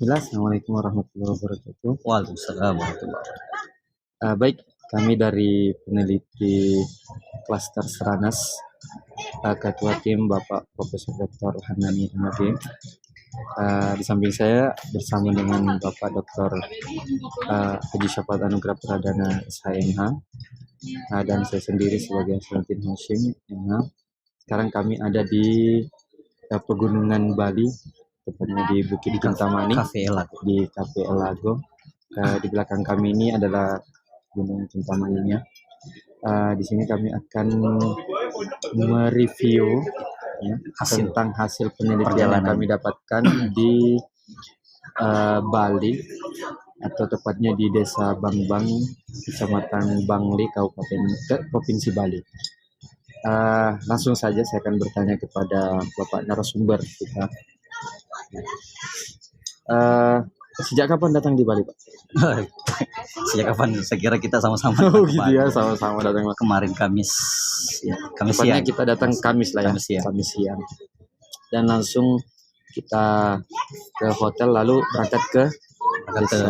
Bismillah, Assalamualaikum warahmatullahi wabarakatuh. Waalaikumsalam warahmatullahi wabarakatuh. Baik, kami dari peneliti Klaster Seranas, Ketua Tim Bapak Profesor Dr. Hanani MG. Di samping saya bersama dengan Bapak Dr. Haji Syafaat Anugrah Pradana SHMH, dan saya sendiri sebagai Asrantin Hashim MH. Sekarang kami ada di Pegunungan Bali, tepatnya di Bukit Kintamani, di Cafe Elago. Di belakang kami ini adalah Gunung Kintamaninya. Di sini kami akan mereview tentang hasil penelitian yang kami dapatkan di Bali, atau tepatnya di Desa Bangbang, Kecamatan Bangli, Kabupaten Provinsi Bali. Langsung saja saya akan bertanya kepada Bapak narasumber kita. Sejak kapan datang di Bali, Pak? Sejak kapan? Saya kira kita sama-sama. Oh gitu ya, sama-sama datang kemarin Kamis. Ya, Kamis siang. Siang. Kita datang Kamis lah ya, Kamis siang. Dan langsung kita ke hotel, lalu berangkat ke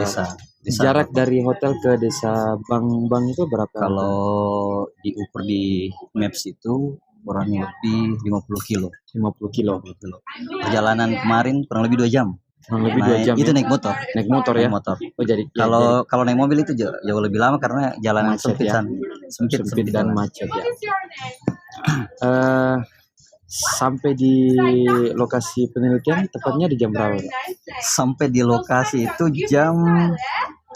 desa. Jarak dari hotel ke Desa Bangbang itu berapa? Kalau diukur di Maps itu kurang lebih 50 kilo. 50 kilo. Perjalanan kemarin kurang lebih 2 jam. Kurang lebih 2 jam. Itu ya? Naik motor ya. Oh, jadi kalau naik mobil itu jauh lebih lama karena jalanan sempit, ya? sempit dan macet ya. Sampai di lokasi penelitian tepatnya di jam berapa, Pak? Sampai di lokasi itu jam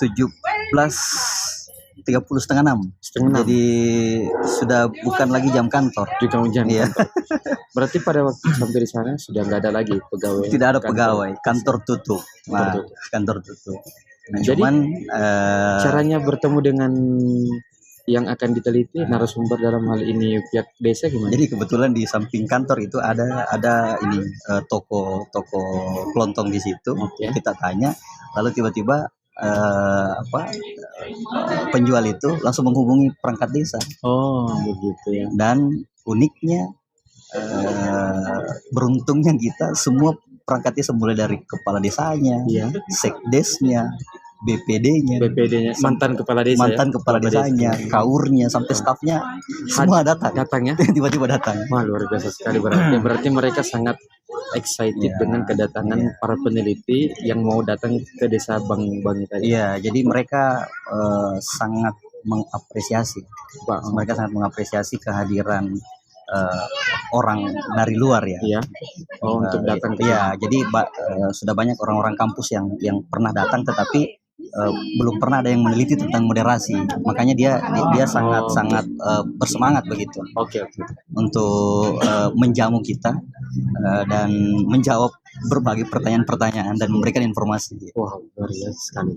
17.30, setengah 6. Jadi sudah bukan lagi jam kantor. Kantor. Berarti pada waktu sampai di sana sudah nggak ada lagi pegawai. Tidak ada pegawai, kantor tutup. Kantor tutup. Nah, jadi cuman caranya bertemu dengan yang akan diteliti narasumber dalam hal ini pihak desa gimana? Jadi kebetulan di samping kantor itu ada ini toko kelontong di situ. Kita tanya, lalu tiba-tiba penjual itu langsung menghubungi perangkat desa. Oh begitu ya. Dan uniknya, beruntungnya kita semua perangkat desa, mulai dari kepala desanya, sekdesnya, BPD-nya, mantan kepala desanya, kaurnya, sampai stafnya semua datang ya. Tiba-tiba datang. Wah, luar biasa sekali. Berarti mereka sangat excited dengan kedatangan para peneliti yang mau datang ke Desa Bangbang tadi. Iya, jadi mereka sangat mengapresiasi. Mereka sangat mengapresiasi kehadiran orang dari luar ya. Untuk datang ke jadi sudah banyak orang-orang kampus yang pernah datang, tetapi belum pernah ada yang meneliti tentang moderasi. Makanya dia sangat bersemangat begitu. Untuk menjamu kita dan menjawab berbagai pertanyaan-pertanyaan dan memberikan informasi. Wah, luar biasa sekali.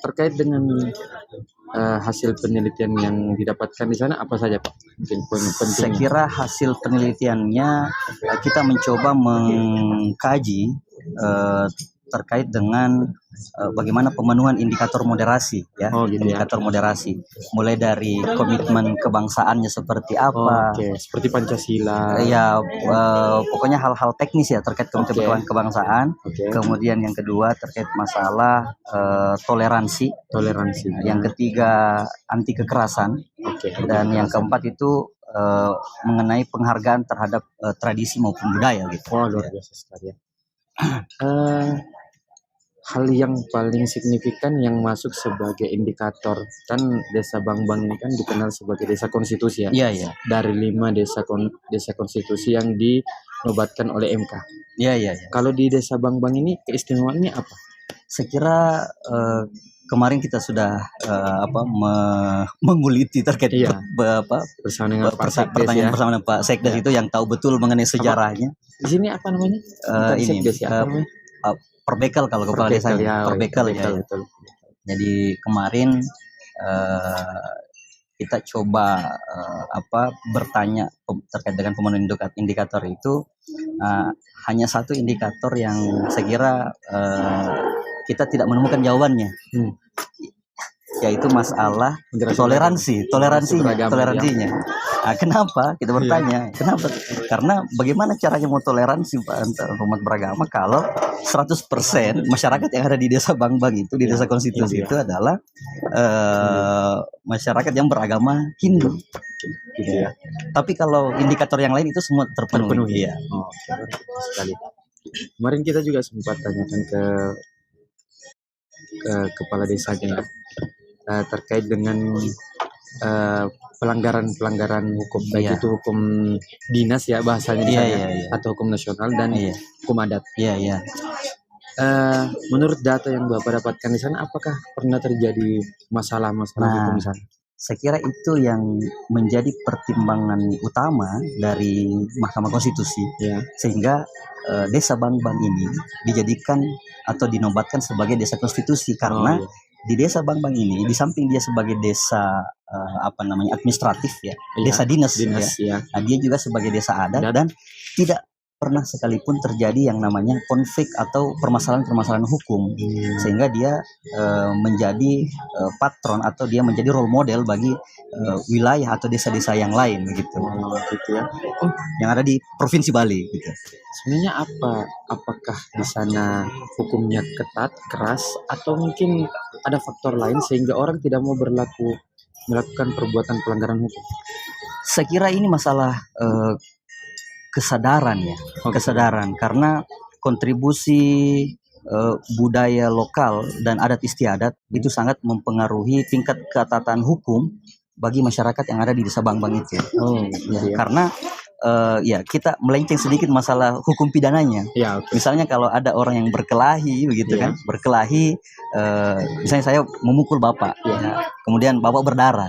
Terkait dengan hasil penelitian yang didapatkan di sana apa saja, Pak? Mungkin poin penting. Saya kira hasil penelitiannya kita mencoba mengkaji terkait dengan bagaimana pemenuhan indikator moderasi ya. Indikator moderasi mulai dari komitmen kebangsaannya seperti apa, seperti Pancasila pokoknya hal-hal teknis ya terkait komitmen kebangsaan. Kemudian yang kedua terkait masalah toleransi. Yang ketiga anti kekerasan. Dan yang keempat itu mengenai penghargaan terhadap tradisi maupun budaya gitu. Luar biasa sekali ya. Hal yang paling signifikan yang masuk sebagai indikator, kan Desa Bangbang ini kan dikenal sebagai desa konstitusi ya. Dari 5 desa konstitusi yang dinobatkan oleh MK. Kalau di Desa Bangbang ini keistimewaannya apa? Saya kira kemarin kita sudah menguliti terkait bersama dengan pertanyaan bersama dengan Pak Sekdes itu yang tahu betul mengenai sejarahnya. Di sini apa namanya? Perbekal kalau kepala desa perbekal ya. Jadi kemarin kita coba bertanya terkait dengan pemenuhan indikator itu. Hanya satu indikator yang saya kira kita tidak menemukan jawabannya. yaitu masalah toleransinya. Nah, kenapa kita bertanya? Kenapa? Karena bagaimana caranya mau toleransi Pak antar umat beragama kalau 100% masyarakat yang ada di desa Bangbang itu, di desa konstitusi itu adalah masyarakat yang beragama Hindu. Gitu ya. Tapi kalau indikator yang lain itu semua terpenuhi. Ya. Oh, sekali. Kemarin kita juga sempat tanyakan ke kepala desanya terkait dengan pelanggaran hukum, baik itu hukum dinas ya bahasanya atau hukum nasional dan hukum adat. Menurut data yang Bapak dapatkan di sana, apakah pernah terjadi masalah-masalah hukum di sana? Saya kira itu yang menjadi pertimbangan utama dari Mahkamah Konstitusi, sehingga desa Bangbang ini dijadikan atau dinobatkan sebagai desa konstitusi karena di desa Bangbang ini, di samping dia sebagai desa administratif desa dinas ya. Nah, dia juga sebagai desa adat dan tidak pernah sekalipun terjadi yang namanya konflik atau permasalahan hukum, sehingga dia menjadi patron atau dia menjadi role model bagi wilayah atau desa-desa yang lain gitu ya. Yang ada di Provinsi Bali gitu. Sebenarnya apakah di sana hukumnya ketat, keras, atau mungkin ada faktor lain sehingga orang tidak mau melakukan perbuatan pelanggaran hukum? Saya kira ini masalah kesadaran karena kontribusi budaya lokal dan adat istiadat itu sangat mempengaruhi tingkat ketatan hukum bagi masyarakat yang ada di desa Bangbang itu. Karena kita melenceng sedikit masalah hukum pidananya. Misalnya kalau ada orang yang berkelahi begitu kan, misalnya saya memukul Bapak, kemudian Bapak berdarah,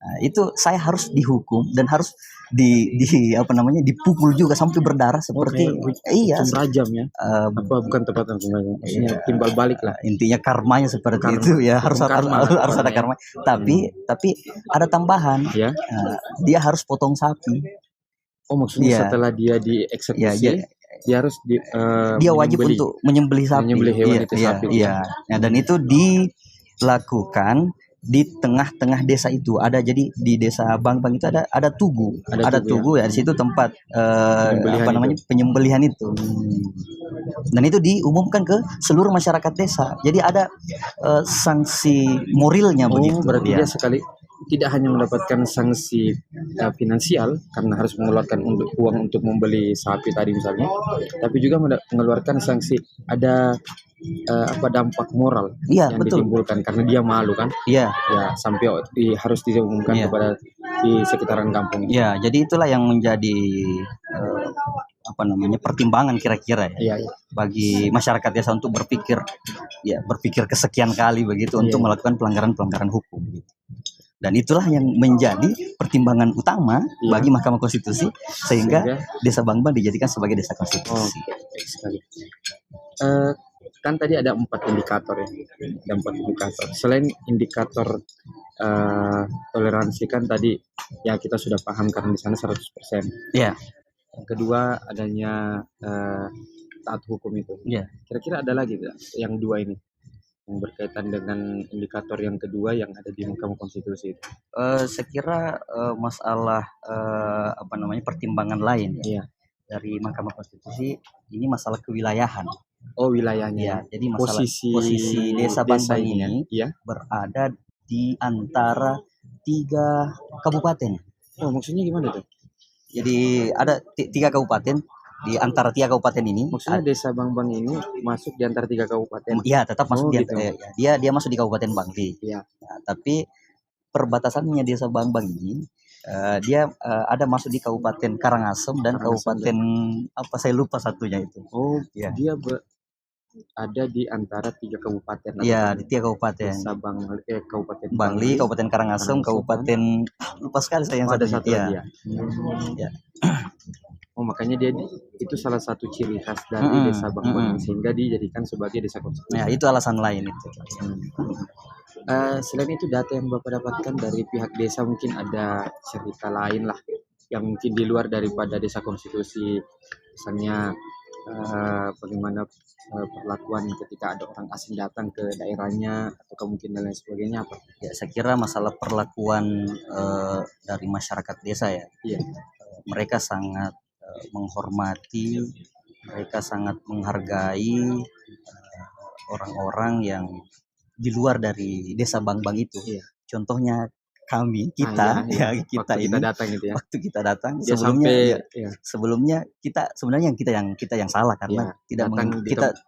Nah, itu saya harus dihukum dan harus dipukul juga sampai berdarah seperti rajam ya. Bukan tepatan sebenarnya. Maksudnya timbal balik lah. Intinya karmanya seperti itu ya, harus ada karma. Tapi ada tambahan. Dia harus potong sapi. Oh, maksudnya setelah dia dieksekusi dia harus dia wajib untuk menyembelih sapi. Menyembelih hewan itu sapi. Dan itu dilakukan di tengah-tengah desa itu. Jadi di desa Bangbang itu ada tugu. Ada tugu ya. Di situ tempat penyembelihan itu. Dan itu diumumkan ke seluruh masyarakat desa. Jadi ada sanksi moralnya begitu. Berarti dia sekali tidak hanya mendapatkan sanksi finansial karena harus mengeluarkan uang untuk membeli sapi tadi misalnya, tapi juga mengeluarkan sanksi ada dampak moral yang ditimbulkan karena dia malu kan, sampai harus diumumkan kepada di sekitaran kampung. Jadi itulah yang menjadi pertimbangan kira-kira bagi masyarakat desa untuk berpikir kesekian kali begitu untuk melakukan pelanggaran hukum gitu. Dan itulah yang menjadi pertimbangan utama bagi Mahkamah Konstitusi sehingga desa Bangbang dijadikan sebagai desa konstitusi. Baik sekali. Kan tadi ada 4 indikator ya. Ada 4 indikator. Selain indikator toleransi kan tadi kita sudah paham karena di sana 100%. Yang kedua adanya taat hukum itu. Kira-kira ada lagi yang dua ini yang berkaitan dengan indikator yang kedua yang ada di Mahkamah Konstitusi itu? Saya kira masalah pertimbangan lain dari Mahkamah Konstitusi ini masalah kewilayahan. Wilayahnya. Jadi masalah posisi desa Bangbang ini berada di antara 3 kabupaten. Maksudnya gimana tuh? Jadi ada 3 kabupaten. Di antara 3 kabupaten ini, maksudnya desa Bangbang ini masuk di antara 3 kabupaten. Iya, tetap masuk dia masuk di Kabupaten Bangli. Tapi perbatasannya desa Bangbang ini dia ada masuk di Kabupaten Karangasem dan Kabupaten saya lupa satunya itu. Dia ada di antara 3 kabupaten. Iya, di 3 kabupaten. Desa Kabupaten Bangli, Kabupaten Karangasem, Kabupaten lupa sekali saya yang satu lagi. Makanya dia itu salah satu ciri khas dari desa Bangbang sehingga dijadikan sebagai desa konstitusi. Itu alasan lain itu. Selain itu data yang Bapak dapatkan dari pihak desa mungkin ada cerita lain lah yang mungkin di luar daripada desa konstitusi, misalnya bagaimana perlakuan ketika ada orang asing datang ke daerahnya atau mungkin dan lain sebagainya apa? Ya, saya kira masalah perlakuan dari masyarakat desa ya. Iya. Mereka sangat menghormati, mereka sangat menghargai orang-orang yang di luar dari desa Bangbang itu. Iya. Contohnya kita waktu ini kita datang gitu ya. waktu kita datang Dia sebelumnya sampai, ya, sebelumnya kita sebenarnya kita yang salah karena tidak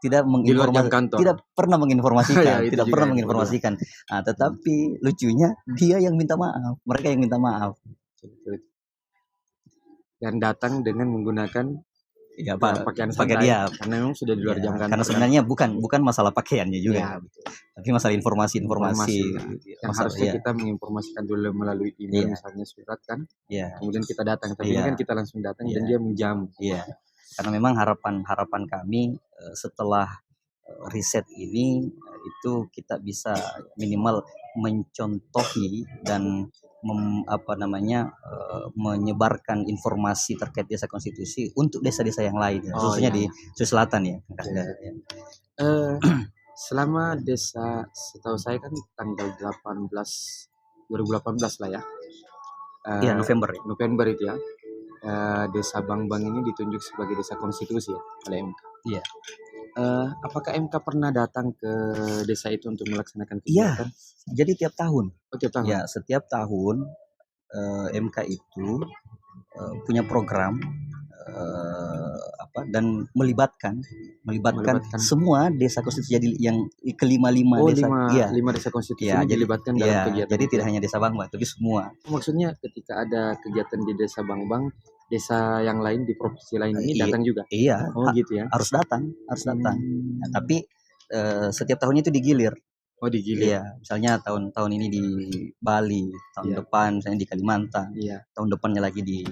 tidak di luar jam kantor. tidak pernah menginformasikan, itu tidak juga pernah yang menginformasikan. Nah, tetapi lucunya dia yang minta maaf, mereka yang minta maaf. Dan datang dengan menggunakan pakaian pakai santai dia karena memang sudah di luar jam kantor. Karena sebenarnya bukan masalah pakaiannya juga, Ya. tapi masalah informasi yang harusnya kita menginformasikan dulu melalui email misalnya surat kan. Kemudian kita datang, tapi ini kan kita langsung datang dan dia menjamu. Karena memang harapan kami setelah riset ini itu kita bisa minimal mencontohi dan menyebarkan informasi terkait desa konstitusi untuk desa-desa yang lain, khususnya di Sulawesi Selatan ya. Selama desa, setahu saya kan tanggal 2018 lah ya. November itu ya. Desa Bangbang ini ditunjuk sebagai desa konstitusi ya oleh MK. Iya. Apakah MK pernah datang ke desa itu untuk melaksanakan Iya. kegiatan? Jadi tiap tahun. Tiap tahun. Ya, setiap tahun MK itu punya program dan melibatkan semua desa konstitusi, jadi yang kelima-lima desa. Lima desa konstitusi dilibatkan dalam kegiatan. Jadi tidak hanya desa Bangbang, tapi semua. Maksudnya ketika ada kegiatan di desa Bangbang, desa yang lain di provinsi lain ini datang juga. Iya. Gitu ya. Harus datang. Nah, tapi setiap tahunnya itu digilir. Digilir. Iya, misalnya tahun ini di Bali, tahun depan misalnya di Kalimantan, tahun depannya lagi di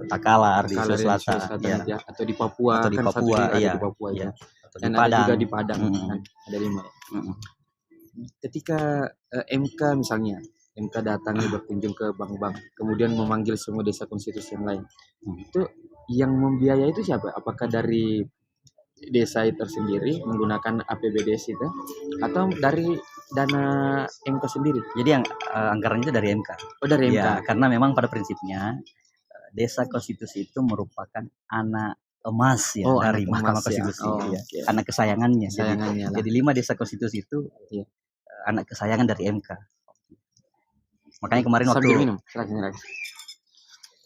Takalar, di Sulawesi Selatan, atau di Papua, di Papua, di Papua ya. Dan ada juga di Padang, kan ada 5. Ketika MK misalnya, MK datang berkunjung ke Bangbang, kemudian memanggil semua desa konstitusi yang lain, itu yang membiayai itu siapa? Apakah dari desa itu sendiri menggunakan APBDes itu atau dari dana MK sendiri? Jadi yang anggarannya itu dari MK. Dari MK. Ya, karena memang pada prinsipnya desa konstitusi itu merupakan anak emas dari Mahkamah Konstitusi, anak kesayangannya. Jadi 5 desa konstitusi itu anak kesayangan dari MK. Makanya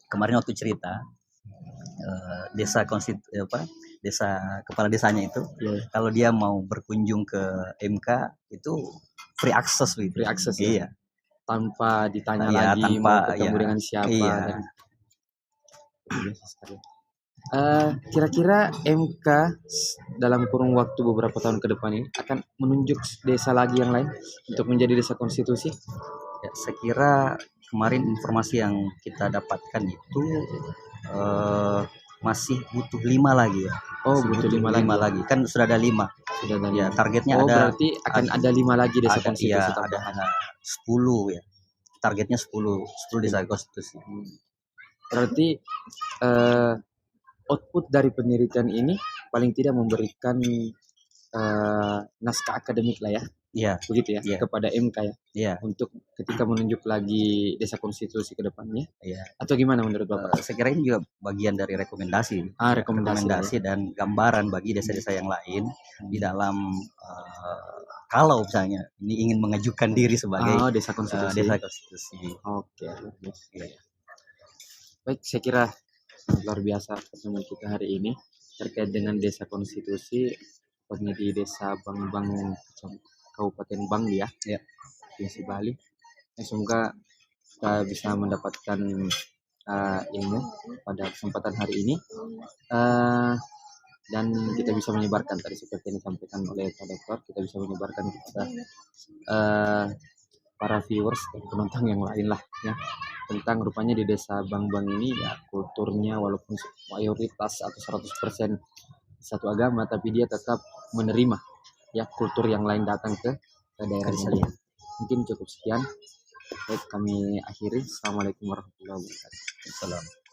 kemarin waktu cerita desa kepala desanya itu kalau dia mau berkunjung ke MK itu free access ya? Tanpa ditanya lagi mau ketemu dengan siapa kira-kira MK dalam kurun waktu beberapa tahun ke depan ini akan menunjuk desa lagi yang lain untuk menjadi desa konstitusi? Ya, saya kira kemarin informasi yang kita dapatkan itu masih butuh 5 lagi ya. Butuh 5 lagi. Kan sudah ada 5. Ya, targetnya ada. Berarti akan ada 5 lagi desa konstitusi. Ada 10 ya. Targetnya 10 desa konstitusi. Berarti output dari penelitian ini paling tidak memberikan naskah akademik lah ya. Iya. Begitu ya, kepada MK ya. Iya. Untuk ketika menunjuk lagi desa konstitusi ke depannya. Iya. Atau gimana menurut Bapak? Saya kira ini juga bagian dari rekomendasi. Rekomendasi dan gambaran bagi desa-desa yang lain di dalam kalau misalnya ini ingin mengajukan diri sebagai desa konstitusi. Oke. Baik, saya kira luar biasa pertemuan kita hari ini terkait dengan desa konstitusi, tepatnya di desa Bangbang, Kabupaten Bangli ya, Provinsi Bali. Semoga kita bisa mendapatkan ilmu pada kesempatan hari ini dan kita bisa menyebarkan tadi seperti yang disampaikan oleh Pak Dokter, kita bisa menyebarkan kepada para viewers dan penonton yang lain lah ya, tentang rupanya di desa Bangbang ini ya kulturnya walaupun mayoritas atau 100% satu agama, tapi dia tetap menerima ya kultur yang lain datang ke daerahnya dia. Mungkin cukup sekian. Baik, kami akhiri. Assalamualaikum warahmatullahi wabarakatuh. Assalamualaikum.